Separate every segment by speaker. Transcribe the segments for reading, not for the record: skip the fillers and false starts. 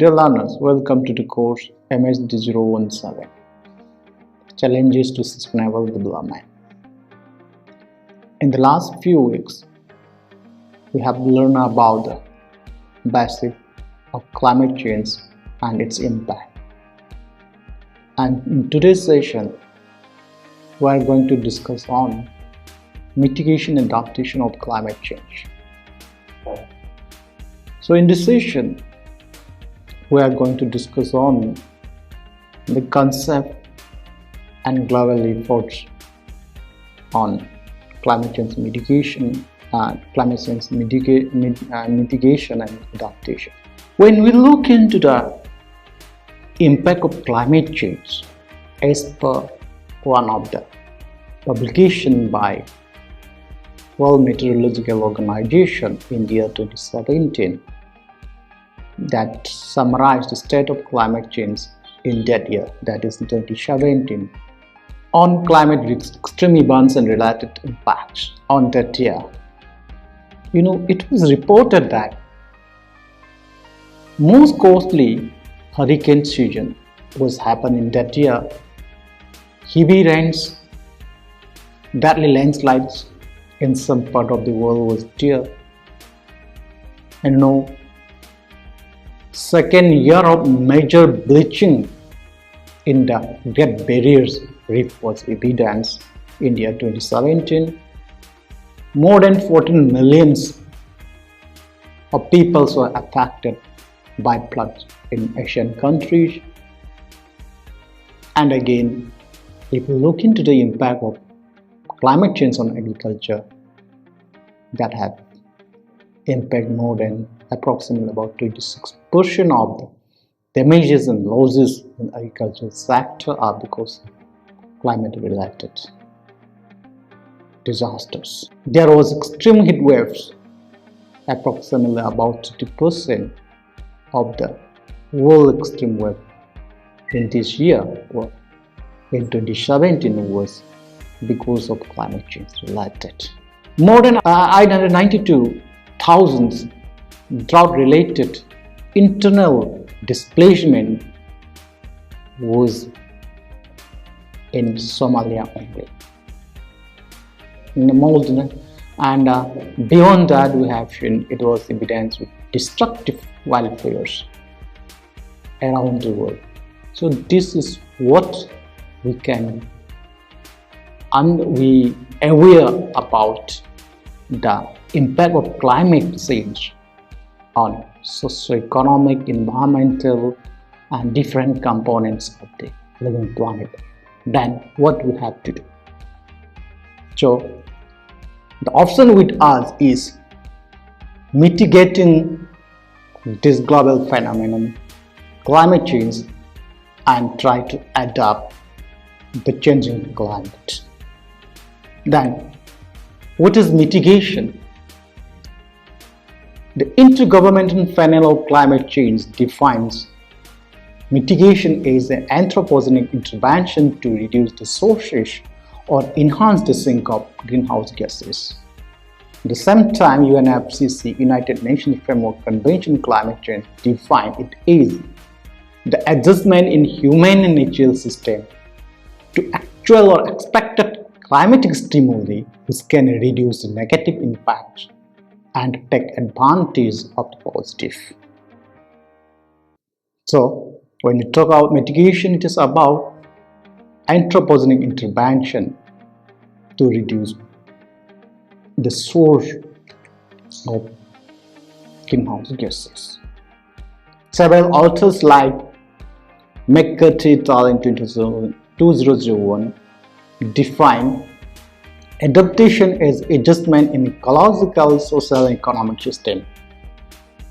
Speaker 1: Dear learners, welcome to the course MS-017 Challenges to Sustainable Development. In the last few weeks, we have learned about the basics of climate change and its impact. And in today's session, we are going to discuss on mitigation and adaptation of climate change. So in this session, we are going to discuss on the concept and global efforts on climate change mitigation and mitigation and adaptation. When we look into the impact of climate change, as per one of the publication by World Meteorological Organization in the year 2017, that summarized the state of climate change in that year, that is 2017, on climate extreme events and related impacts on that year. It was reported that most costly hurricane season was happening that year. Heavy rains, deadly landslides in some part of the world was there. And second year of major bleaching in the Great Barrier Reef was evidenced in the year 2017. More than 14 millions of people were affected by floods in Asian countries. And again, if you look into the impact of climate change on agriculture, that have impact more than approximately about 26% of the damages and losses in agricultural sector are because of climate related disasters. There was extreme heat waves. Approximately about 50% of the world extreme wave in this year or in 2017 was because of climate change related. More than 892,000 drought-related internal displacement was in Somalia only. And beyond that, we have seen it was evidence with destructive wildfires around the world. So this is what we can we aware about the impact of climate change on socio-economic, environmental and different components of the living planet. Then what we have to do? So the option with us is mitigating this global phenomenon, climate change, and try to adapt the changing climate. Then, what is mitigation? The Intergovernmental Panel on Climate Change defines mitigation as an anthropogenic intervention to reduce the sources or enhance the sink of greenhouse gases. At the same time, UNFCCC, United Nations Framework Convention on Climate Change, defines it as the adjustment in human and natural system to actual or expected climatic stimuli which can reduce the negative impacts and take advantage of the positive. So, when you talk about mitigation, it is about anthropogenic intervention to reduce the source of greenhouse gases. Several authors like McCarthy et al. In 2001 define adaptation as adjustment in ecological, social, and economic system.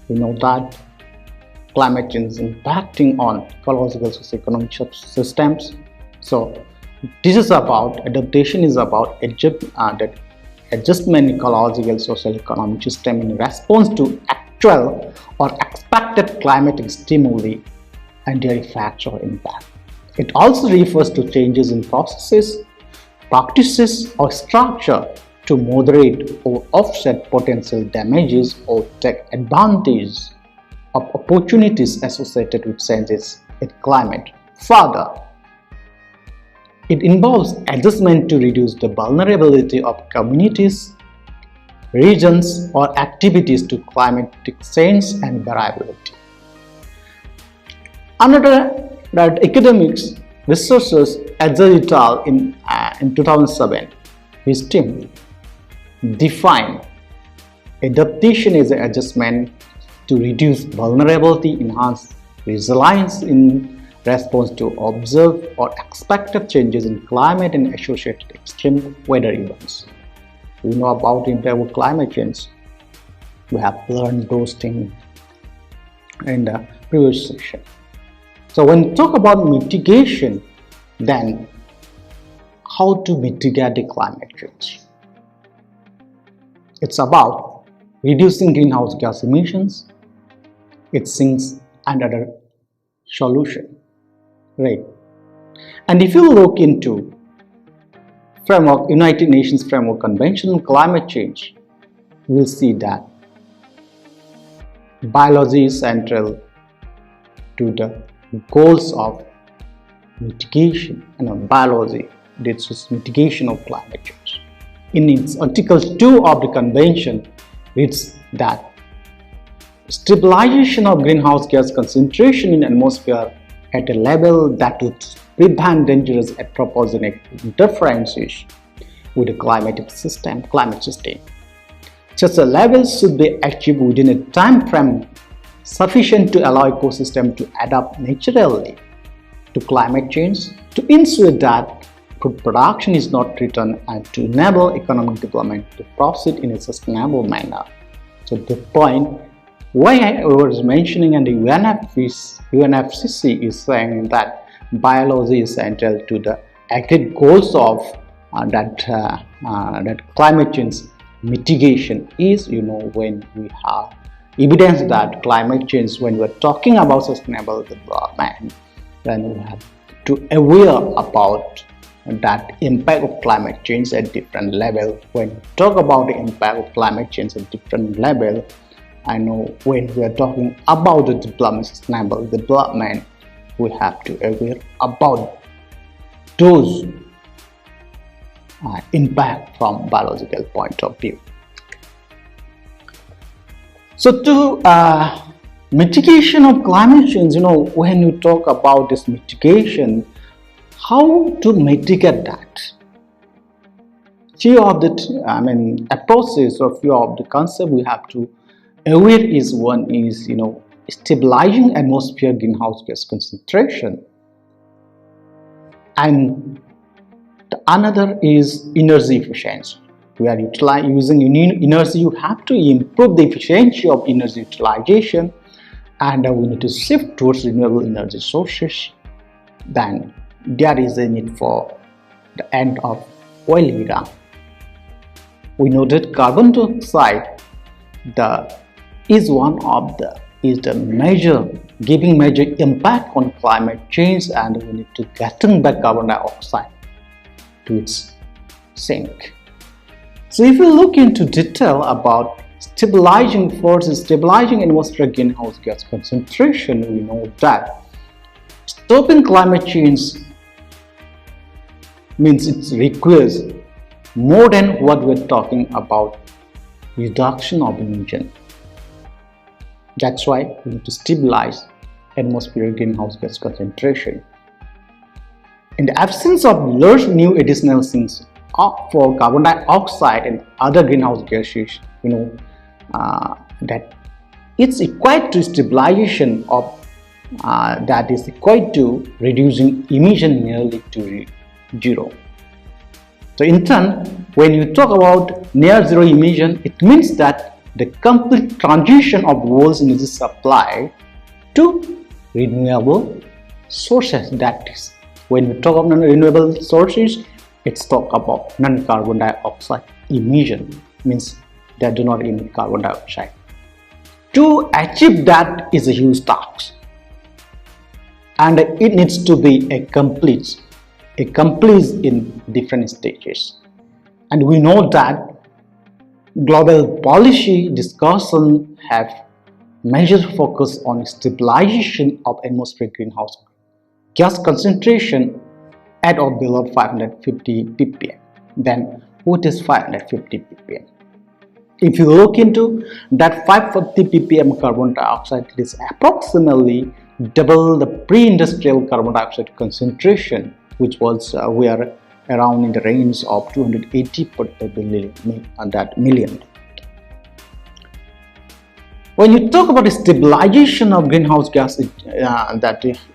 Speaker 1: We know that climate change is impacting on ecological, socio-economic systems. So this is about adaptation is about adjustment in ecological, social, economic system in response to actual or expected climatic stimuli and their effects or impact. It also refers to changes in processes, practices, or structure to moderate or offset potential damages or take advantage of opportunities associated with changes in climate. Further, it involves adjustment to reduce the vulnerability of communities, regions, or activities to climatic change and variability. Another that academics researchers et al. In 2007, his team defined adaptation as an adjustment to reduce vulnerability, enhance resilience in response to observed or expected changes in climate and associated extreme weather events. We know about the impact of climate change. We have learned those things in the previous section. So when we talk about mitigation, then how to mitigate the climate change? It's about reducing greenhouse gas emissions, its sinks and other solution, right? And if you look into United Nations Framework Convention on Climate Change, you will see that biology is central to the goals of mitigation and biology. This is mitigation of climate change. In its Article 2 of the Convention, it's that stabilization of greenhouse gas concentration in atmosphere at a level that would prevent dangerous anthropogenic interferences with the climate system. Such a level should be achieved within a time frame sufficient to allow ecosystem to adapt naturally to climate change, to ensure that food production is not threatened, and to enable economic development to proceed in a sustainable manner. So the point why I was mentioning, and the UNFCCC is saying that biology is central to the agreed goals of that climate change mitigation is, when we have evidence that climate change, when we're talking about sustainable development, then we have to aware about that impact of climate change at different level. When we talk about the impact of climate change at different level, I know when we are talking about the development, sustainable development, we have to aware about those impact from biological point of view. So to mitigation of climate change, when you talk about this mitigation, how to mitigate that? Few of the approaches or few of the concepts we have to aware is one is stabilizing atmosphere greenhouse gas concentration, and the another is energy efficiency. We are using energy. You have to improve the efficiency of energy utilization, and we need to shift towards renewable energy sources. Then there is a need for the end of oil era. We know that carbon dioxide is the major impact on climate change, and we need to get back carbon dioxide to its sink. So if you look into detail about stabilizing forces, stabilizing atmospheric greenhouse gas concentration, we know that stopping climate change means it requires more than what we're talking about reduction of emission. That's why we need to stabilize atmospheric greenhouse gas concentration. In the absence of large new additional sinks for carbon dioxide and other greenhouse gases, that it's equate to stabilization of that is equate to reducing emission nearly to zero. So in turn, when you talk about near zero emission, it means that the complete transition of world's energy supply to renewable sources. That is, when we talk about renewable sources, it's talk about non-carbon dioxide emission, means they do not emit carbon dioxide. To achieve that is a huge task, and it needs to be a complete in different stages. And we know that global policy discussion have measures focus on stabilization of atmospheric greenhouse gas concentration at or below 550 ppm. Then what is 550 ppm? If you look into that 550 ppm carbon dioxide, it is approximately double the pre-industrial carbon dioxide concentration, which was we are around in the range of 280 parts per million. When you talk about the stabilization of greenhouse gas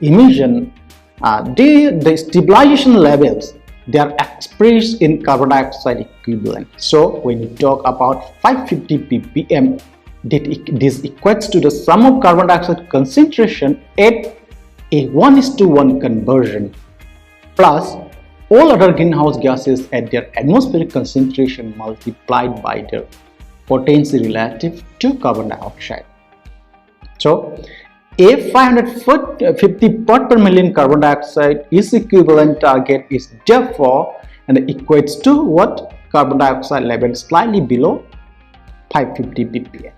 Speaker 1: emission, the stabilization levels, they are expressed in carbon dioxide equivalent. So when you talk about 550 ppm, this equates to the sum of carbon dioxide concentration at a 1:1 conversion plus all other greenhouse gases at their atmospheric concentration multiplied by their potency relative to carbon dioxide. So a 550 part per million carbon dioxide is equivalent target is therefore and equates to what? Carbon dioxide level slightly below 550 ppm.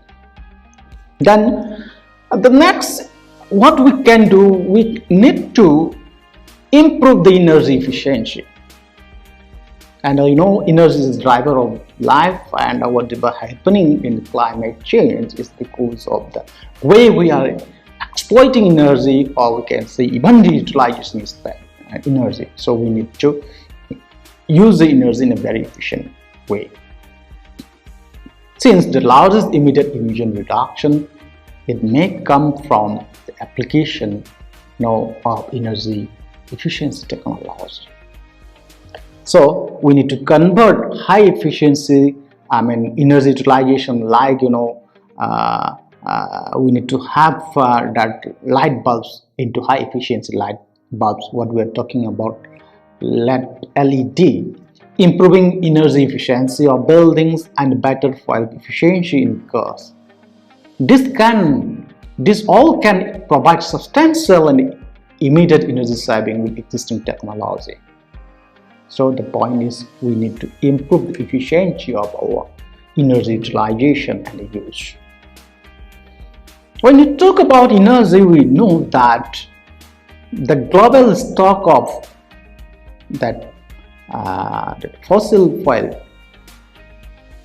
Speaker 1: Then the next, what we can do, we need to improve the energy efficiency. And you know, energy is the driver of life, and whatever happening in climate change is because of the way we are exploiting energy, or we can say even the utilization is energy. So we need to use the energy in a very efficient way. Since the largest immediate emission reduction, it may come from the application of energy efficiency technology. So we need to convert high efficiency, energy utilization, like we need to have that light bulbs into high efficiency light bulbs, what we are talking about, LED, improving energy efficiency of buildings and better fuel efficiency in cars. This all can provide substantial and immediate energy saving with existing technology. So the point is, we need to improve the efficiency of our energy utilization and use. When you talk about energy, we know that the global stock of that fossil fuel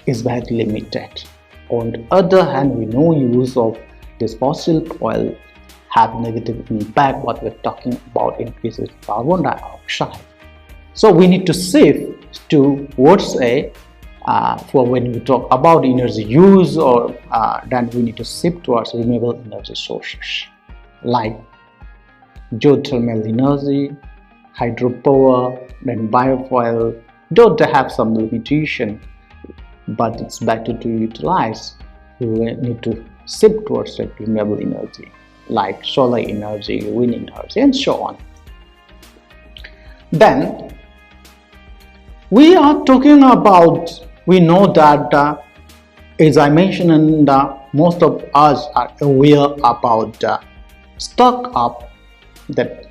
Speaker 1: is very limited. On the other hand, we know use of this fossil fuel have negative impact. What we're talking about increases carbon dioxide. So we need to shift towards for when we talk about energy use, or then we need to shift towards renewable energy sources like geothermal energy, hydropower, then biofuel. Though they have some limitation, but it's better to utilize. We need to shift towards renewable energy like solar energy, wind energy, and so on. Then we are talking about, we know that as I mentioned, and most of us are aware about the stock of that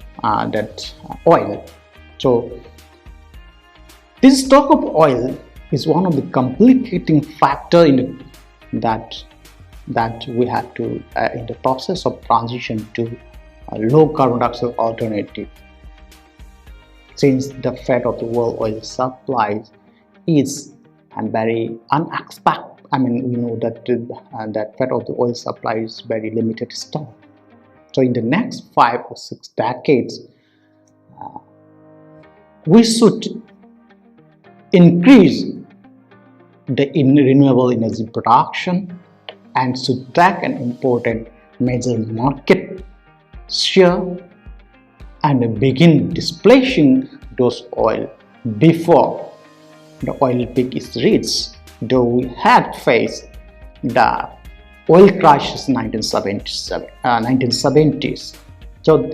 Speaker 1: oil. So this stock of oil is one of the complicating factor in that we have to in the process of transition to a low carbon dioxide alternative. Since the fate of the world oil supply is very unexpected, we know that that fate of the oil supply is very limited stock. So in the next 5 or 6 decades, we should increase the renewable energy production and should take an important major market share and begin displacing those oil before the oil peak is reached. Though we had faced the oil crisis in 1970s. So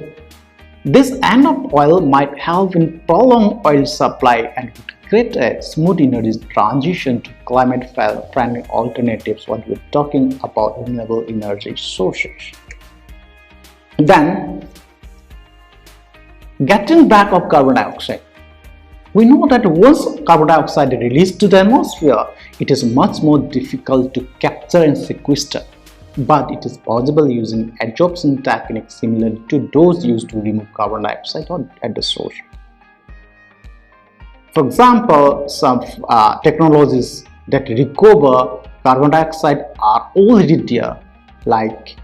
Speaker 1: this end of oil might help in prolonged oil supply and create a smooth energy transition to climate-friendly alternatives. What we're talking about renewable energy sources. Then, getting back of carbon dioxide, we know that once carbon dioxide is released to the atmosphere, it is much more difficult to capture and sequester. but it is possible using adsorption techniques similar to those used to remove carbon dioxide at the source. For example, some technologies that recover carbon dioxide are already there, like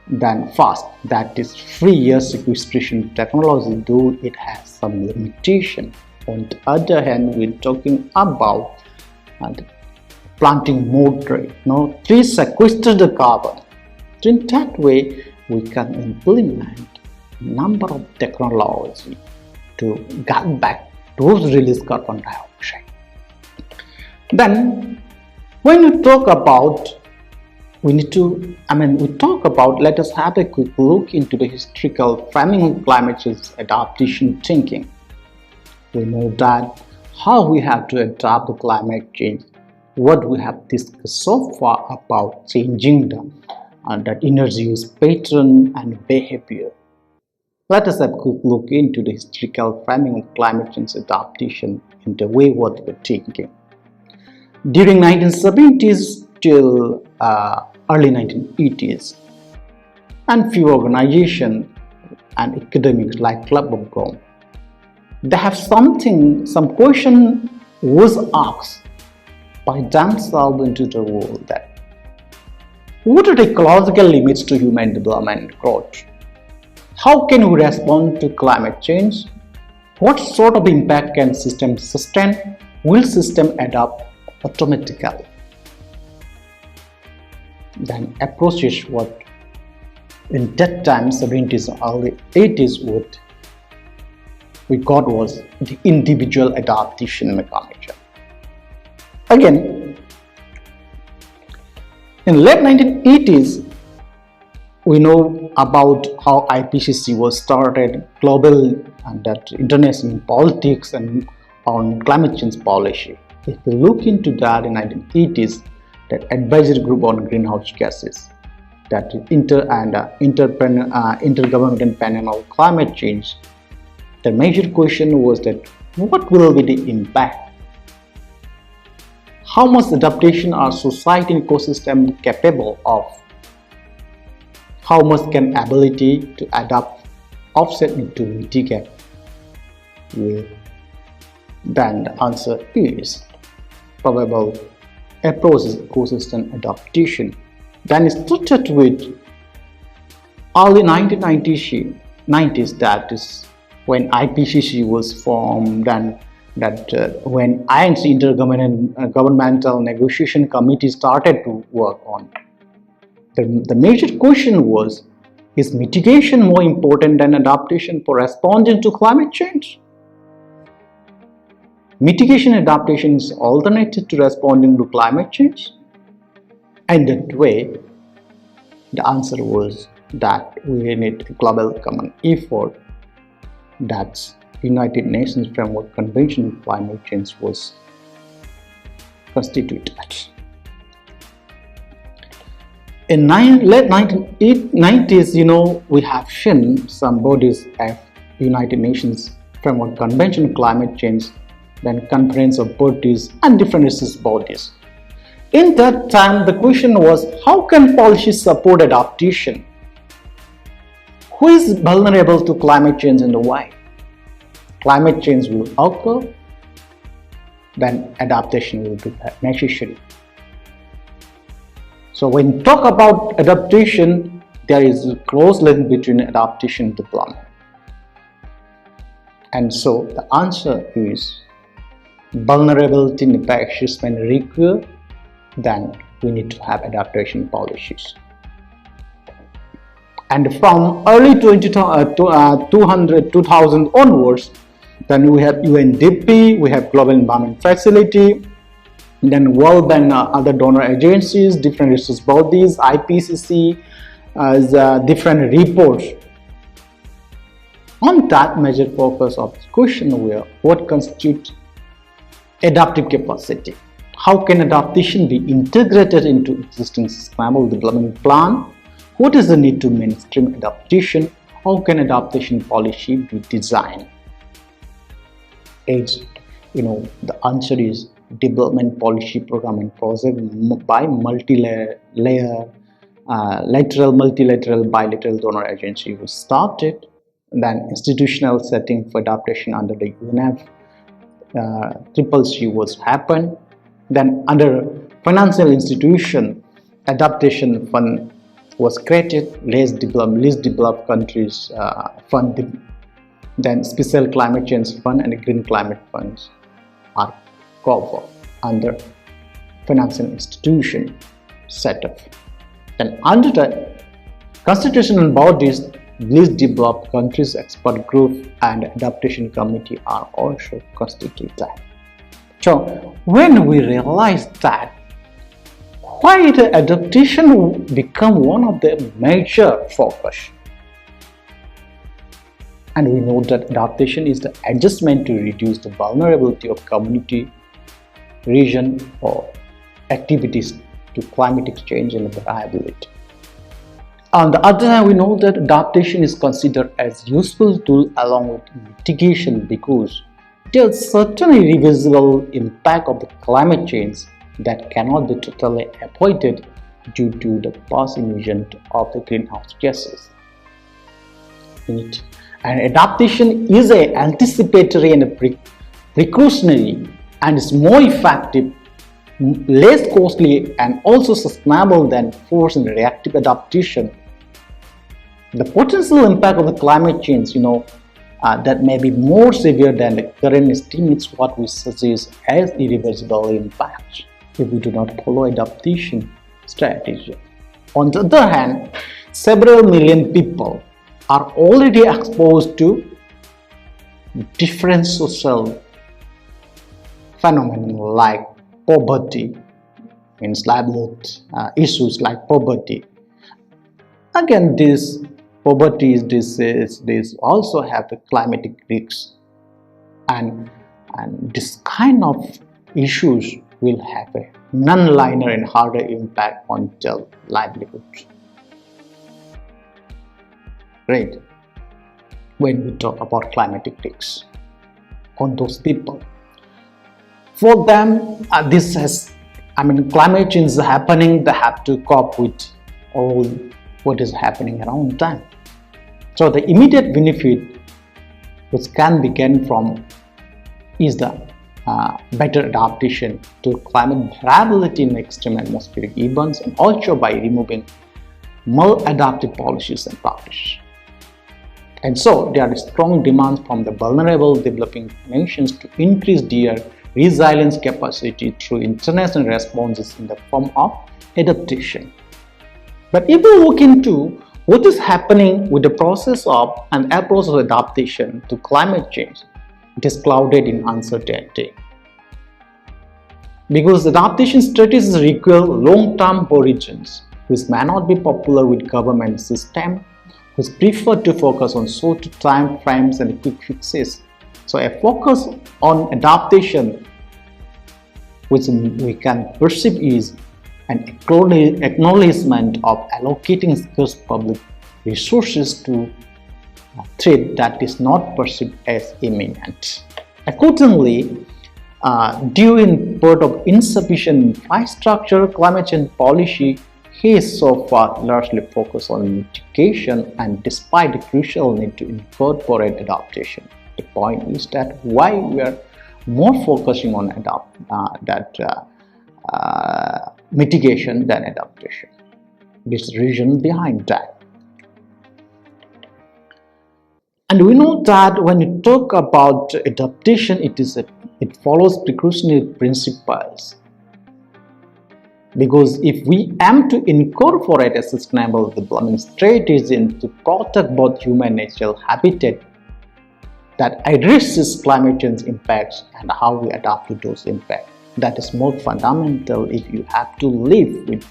Speaker 1: then fast, that is free air sequestration technology, though it has some limitation. On the other hand, we're talking about planting more trees sequester the carbon. So in that way, we can implement a number of technology to get back those released carbon dioxide. Then, when we talk about, let us have a quick look into the historical framing of climate change adaptation thinking. We know that how we have to adapt to climate change, what we have discussed so far about changing that energy use pattern and behavior. Let us have a quick look into the historical framing of climate change adaptation in the way what we're thinking. During 1970s till early 1980s, and few organizations and academics like Club of Rome, they have some question was asked by themselves into the world that what are the ecological limits to human development and growth? How can we respond to climate change? What sort of impact can systems sustain? Will system adapt automatically? Then approaches what in that time 70s and early 80s what we got was the individual adaptation mechanism. Again, in late 1980s, we know about how IPCC was started, global and that international politics and on climate change policy. If we look into that in 1980s, that advisory group on greenhouse gases, that intergovernmental panel on climate change, the major question was that what will be the impact? How much adaptation are society and ecosystem capable of? How much can ability to adapt offset to mitigate? Well, then the answer is probable approach is ecosystem adaptation. Then it started with early 1990s, that is when IPCC was formed, and when INC Intergovernmental Negotiation Committee started to work on. The major question was, is mitigation more important than adaptation for responding to climate change? Mitigation adaptation is alternative to responding to climate change? And that way, the answer was that we need a global common effort. That's United Nations Framework Convention on Climate Change was constituted. In late 1990s, we have seen some bodies of United Nations Framework Convention on Climate Change, then Conference of Parties and different research bodies. In that time, the question was, how can policy support adaptation? Who is vulnerable to climate change and why? Climate change will occur, then adaptation will be necessary. So when we talk about adaptation, there is a close link between adaptation and development. And so the answer is vulnerability and infectious when require, then we need to have adaptation policies. And from early 2000 onwards, then we have UNDP, we have Global Environment Facility, then World and other donor agencies, different research bodies, IPCC, different reports. On that major focus of this question were what constitutes adaptive capacity? How can adaptation be integrated into existing sustainable development plan? What is the need to mainstream adaptation? How can adaptation policy be designed? As the answer is development policy program and project by multi-layer lateral, multilateral, bilateral donor agency was started. Then institutional setting for adaptation under the UNF triple C was happened. Then under financial institution, adaptation fund was created, least developed countries fund. Then special climate change fund and green climate funds are covered under financial institution setup. Then under the constitutional bodies, least developed countries expert group and adaptation committee are also constituted. So when we realize that, why the adaptation will become one of the major focus, and we know that adaptation is the adjustment to reduce the vulnerability of community, region or activities to climatic change and variability. On the other hand, we know that adaptation is considered as useful tool along with mitigation because there is certainly irreversible impact of the climate change that cannot be totally avoided due to the past emission of the greenhouse gases. And adaptation is a anticipatory and a precautionary and is more effective, less costly and also sustainable than forced and reactive adaptation. The potential impact of the climate change, that may be more severe than the current estimates what we suggest as irreversible impact if we do not follow adaptation strategy. On the other hand, several million people are already exposed to different social phenomena like poverty, means livelihood issues like poverty. Again, this poverty, this also have the climatic risks, and this kind of issues will have a non-linear and harder impact on their livelihoods. Right? When we talk about climatic risks on those people, for them, climate change is happening. They have to cope with all what is happening around them. So the immediate benefit which can be gained from is the better adaptation to climate variability in extreme atmospheric events, and also by removing maladaptive policies and practices. And so there are strong demands from the vulnerable developing nations to increase their resilience capacity through international responses in the form of adaptation. But if we look into what is happening with the process of and approach of adaptation to climate change, it is clouded in uncertainty. Because adaptation strategies require long-term horizons, which may not be popular with government systems, which prefer to focus on short time frames and quick fixes. So a focus on adaptation, which we can perceive is an acknowledgement of allocating scarce public resources to a threat that is not perceived as imminent. Accordingly, due in part of insufficient infrastructure, climate change policy has so far largely focused on mitigation, and despite the crucial need to incorporate adaptation. The point is that why we are more focusing on mitigation than adaptation. This reason behind that. And we know that when you talk about adaptation, it follows precautionary principles. Because if we aim to incorporate a sustainable development strategy to protect both human and natural habitat that addresses climate change impacts and how we adapt to those impacts, that is more fundamental if you have to live with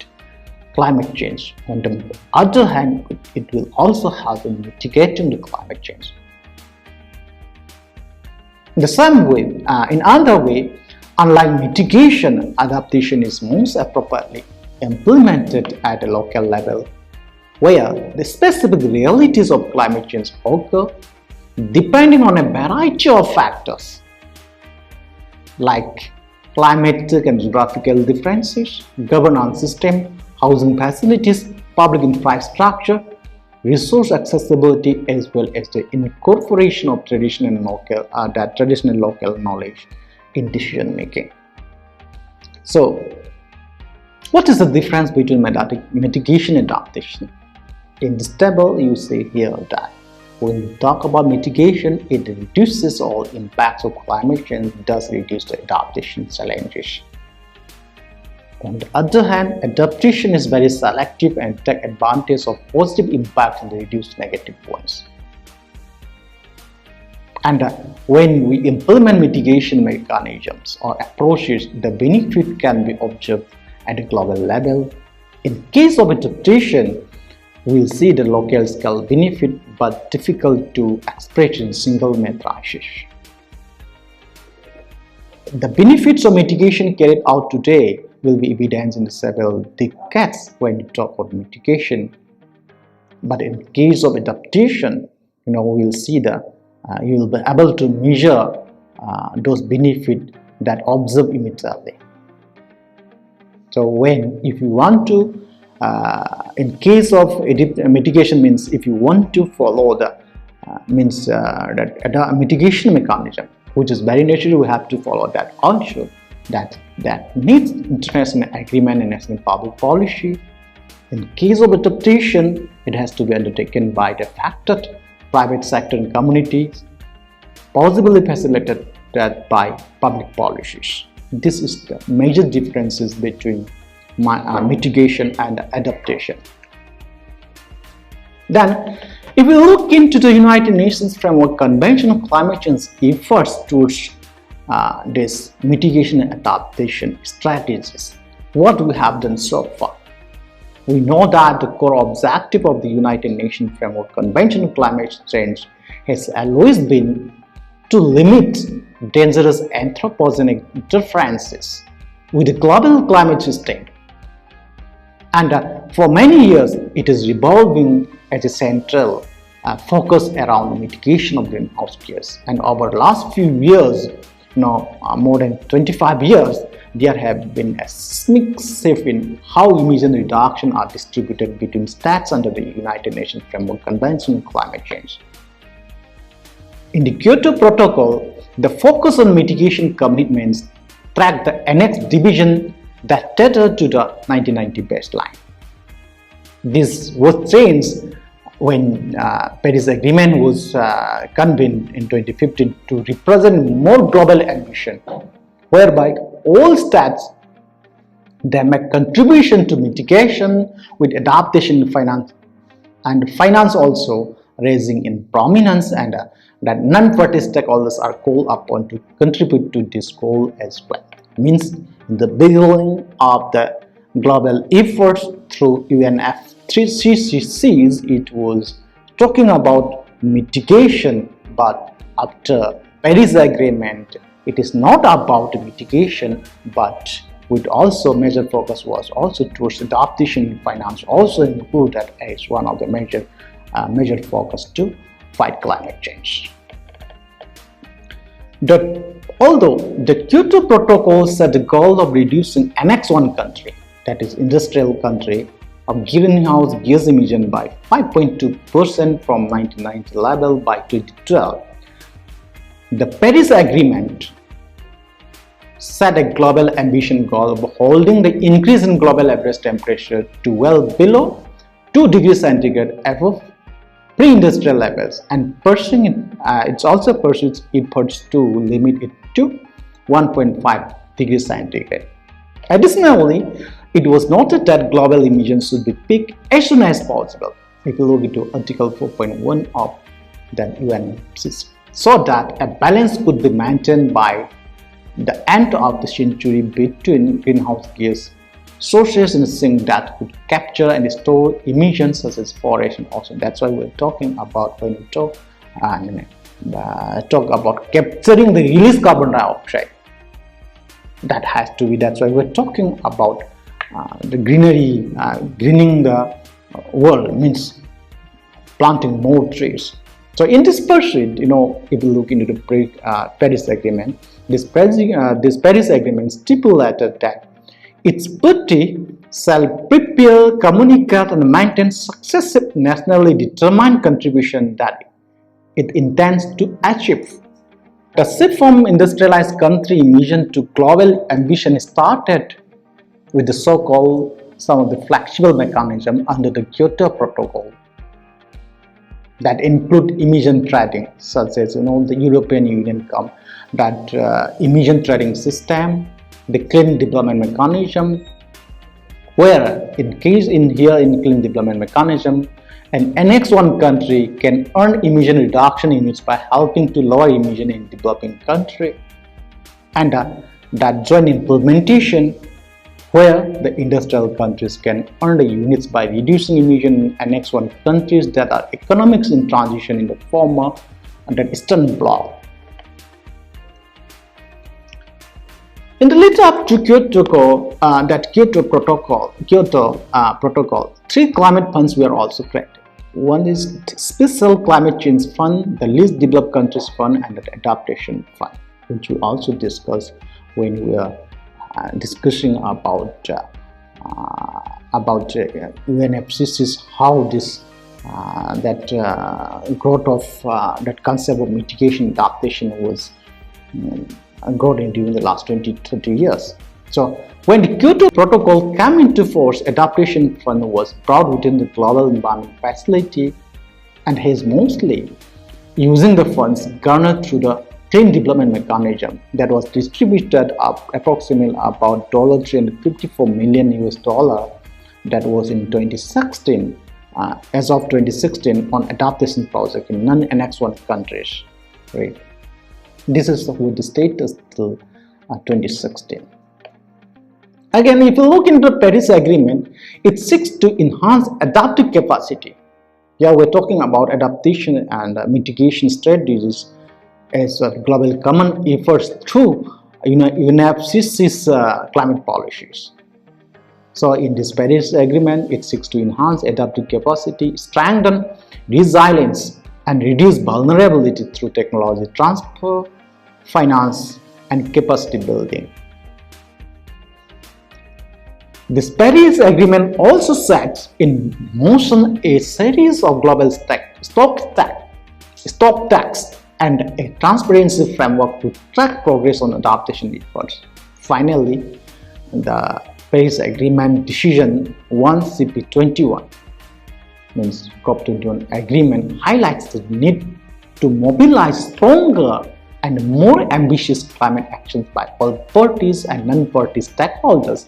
Speaker 1: climate change. On the other hand, it will also help in mitigating the climate change. The same way, in other way, unlike mitigation, adaptation is most appropriately implemented at a local level, where the specific realities of climate change occur depending on a variety of factors like climatic and geographical differences, governance system, housing facilities, public infrastructure, resource accessibility, as well as the incorporation of traditional local knowledge in decision making. So, what is the difference between mitigation and adaptation? In this table, you see here that when we talk about mitigation, it reduces all impacts of climate change, thus reduce the adaptation challenges. On the other hand, adaptation is very selective and take advantage of positive impacts and reduce negative ones. And when we implement mitigation mechanisms or approaches, the benefit can be observed at a global level. In case of adaptation, we'll see the local scale benefit but difficult to express in single matrices. The benefits of mitigation carried out today will be evident in several decades when you talk about mitigation. But in case of adaptation, we'll see you will be able to measure those benefits that observe immediately. So if you want to, in case of mitigation means if you want to follow the mitigation mechanism, which is very natural, we have to follow that also. That needs international agreement and national public policy. In case of adaptation, it has to be undertaken by the affected private sector and communities, possibly facilitated by public policies. This is the major differences between mitigation and adaptation. Then, if we look into the United Nations Framework Convention on Climate Change efforts towards this mitigation and adaptation strategies, what we have done so far. We know that the core objective of the United Nations Framework Convention on Climate Change has always been to limit dangerous anthropogenic interferences with the global climate system. And for many years, it is revolving as a central focus around mitigation of greenhouse gas. And over the last few years, more than 25 years, there have been a seismic shift in how emission reduction are distributed between states under the United Nations Framework Convention on Climate Change. In the Kyoto Protocol, the focus on mitigation commitments track the annex division that tethered to the 1990 baseline. This was changed when Paris Agreement was convened in 2015 to represent more global ambition, whereby all states they make contribution to mitigation with adaptation finance also raising in prominence, and that non-party stakeholders are called upon to contribute to this goal as well. Means in the beginning of the global efforts through UNFCCCs, it was talking about mitigation, but after Paris Agreement, it is not about mitigation, but with also major focus was also towards adaptation finance, also included as one of the major focus to fight climate change. Although the Kyoto Protocol set the goal of reducing Annex 1 country, that is industrial country, of greenhouse gas emission by 5.2% from 1990 level by 2012, the Paris Agreement set a global ambition goal of holding the increase in global average temperature to well below 2 degrees centigrade above pre-industrial levels, and it also pursues efforts to limit it to 1.5 degrees centigrade. Additionally, it was noted that global emissions should be peaked as soon as possible. If you look into Article 4.1 of the UNFCCC, so that a balance could be maintained by the end of the century between greenhouse gas sources in a sink that could capture and store emissions such as forest and ocean. That's why we're talking about when we talk about capturing the released carbon dioxide. That has to be. That's why we're talking about the greening the world, means planting more trees. So in this pursuit, if you look into the Paris Agreement, this Paris Agreement stipulated that its party shall prepare, communicate, and maintain successive nationally determined contribution that it intends to achieve. The shift from industrialized country emission to global ambition started with the so-called some of the flexible mechanism under the Kyoto Protocol that include emission trading, such as the European Union emission trading system, the clean development mechanism, where in clean development mechanism, an Annex 1 country can earn emission reduction units by helping to lower emission in developing country, and that joint implementation where the industrial countries can earn the units by reducing emission in Annex 1 countries that are economics in transition in the former and the Eastern Bloc. In the lead up to Kyoto Protocol, three climate funds were also created. One is the Special Climate Change Fund, the Least Developed Countries Fund, and the Adaptation Fund, which we also discussed when we are discussing about UNFCCC's how this growth of that concept of mitigation adaptation was growing during the last 20-30 years. So when the Kyoto Protocol came into force, Adaptation Fund was brought within the Global Environment Facility and has mostly using the funds garnered through the Clean Development Mechanism that was distributed up approximately about $354 million that was in 2016 as of 2016 on adaptation project in non-Annex 1 countries. Right. This is with the status till 2016. Again, if you look into the Paris Agreement, it seeks to enhance adaptive capacity. Yeah, we're talking about adaptation and mitigation strategies as global common efforts through UNFCCC's climate policies. So in this Paris Agreement, it seeks to enhance adaptive capacity, strengthen resilience, and reduce vulnerability through technology transfer, finance, and capacity building. This Paris Agreement also sets in motion a series of global stop tax and a transparency framework to track progress on adaptation efforts. Finally, the Paris Agreement Decision 1 CP21 means COP21 agreement highlights the need to mobilize stronger and more ambitious climate actions by all parties and non-party stakeholders,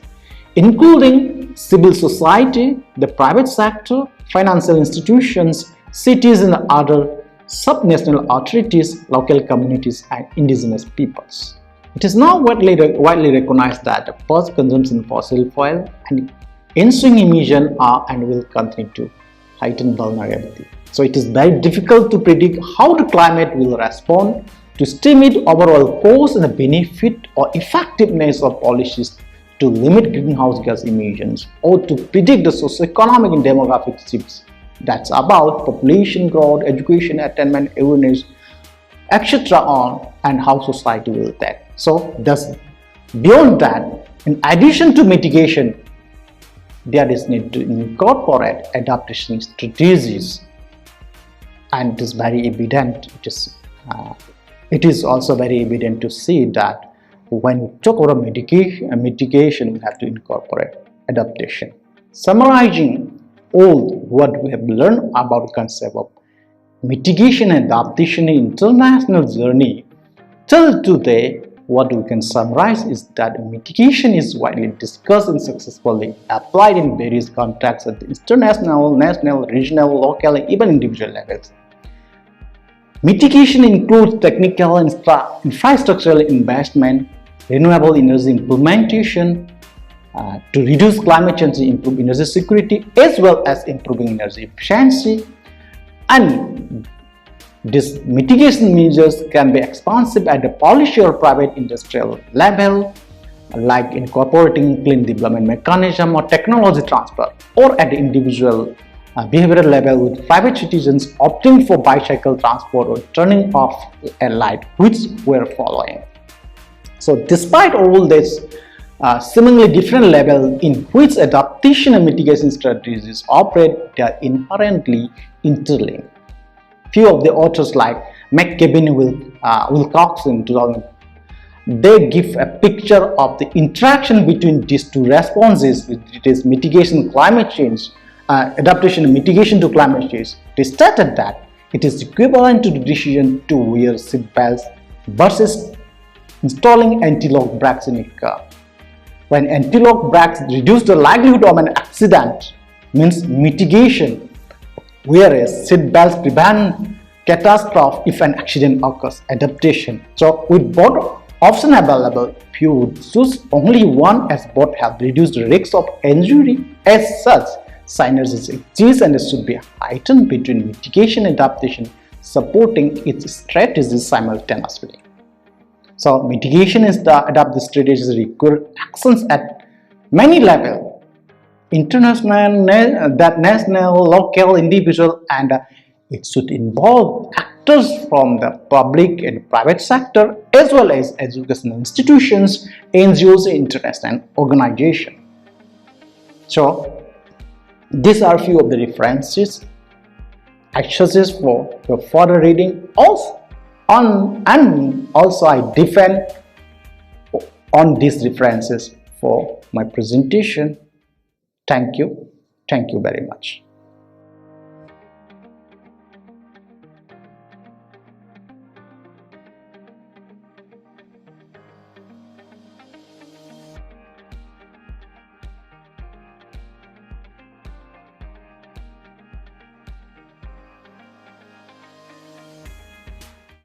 Speaker 1: including civil society, the private sector, financial institutions, cities and other subnational authorities, local communities, and indigenous peoples. It is now widely recognized that the first consumption of fossil fuel and ensuing emission are and will continue to heighten vulnerability. So it is very difficult to predict how the climate will respond to estimate overall cost and the benefit or effectiveness of policies to limit greenhouse gas emissions or to predict the socioeconomic and demographic shifts. That's about population growth, education attainment, awareness, etc. on and how society will take. So thus, beyond that, in addition to mitigation, there is need to incorporate adaptation strategies, and it is very evident. It is also very evident to see that when we talk about mitigation, we have to incorporate adaptation. Summarizing all what we have learned about the concept of mitigation and adaptation in international journey, till today, what we can summarize is that mitigation is widely discussed and successfully applied in various contexts at the international, national, regional, local, and even individual levels. Mitigation includes technical and infrastructural investment, renewable energy implementation, to reduce climate change and improve energy security, as well as improving energy efficiency. And these mitigation measures can be expansive at the policy or private industrial level, like incorporating clean development mechanism or technology transfer, or at the individual behavioral level with private citizens opting for bicycle transport or turning off a light, which we're following. So despite all this, Seemingly different level in which adaptation and mitigation strategies operate, they are inherently interlinked. Few of the authors like McKibben Wilcox in 2000, they give a picture of the interaction between these two responses, which it is mitigation climate change, adaptation and mitigation to climate change. They stated that it is equivalent to the decision to wear seat belts versus installing anti-lock brakes in a car. When anti-lock brakes reduce the likelihood of an accident, means mitigation, whereas seat belts prevent catastrophe if an accident occurs, adaptation. So with both options available, few would choose only one as both have reduced the risk of injury. As such, synergies exist and should be heightened between mitigation and adaptation, supporting its strategies simultaneously. So mitigation is the adaptive strategies require actions at many levels: international, national, local, individual, and it should involve actors from the public and private sector as well as educational institutions, NGOs, international organizations. So these are few of the references. I suggest for your further reading. Also, I defend on these references for my presentation. Thank you very much.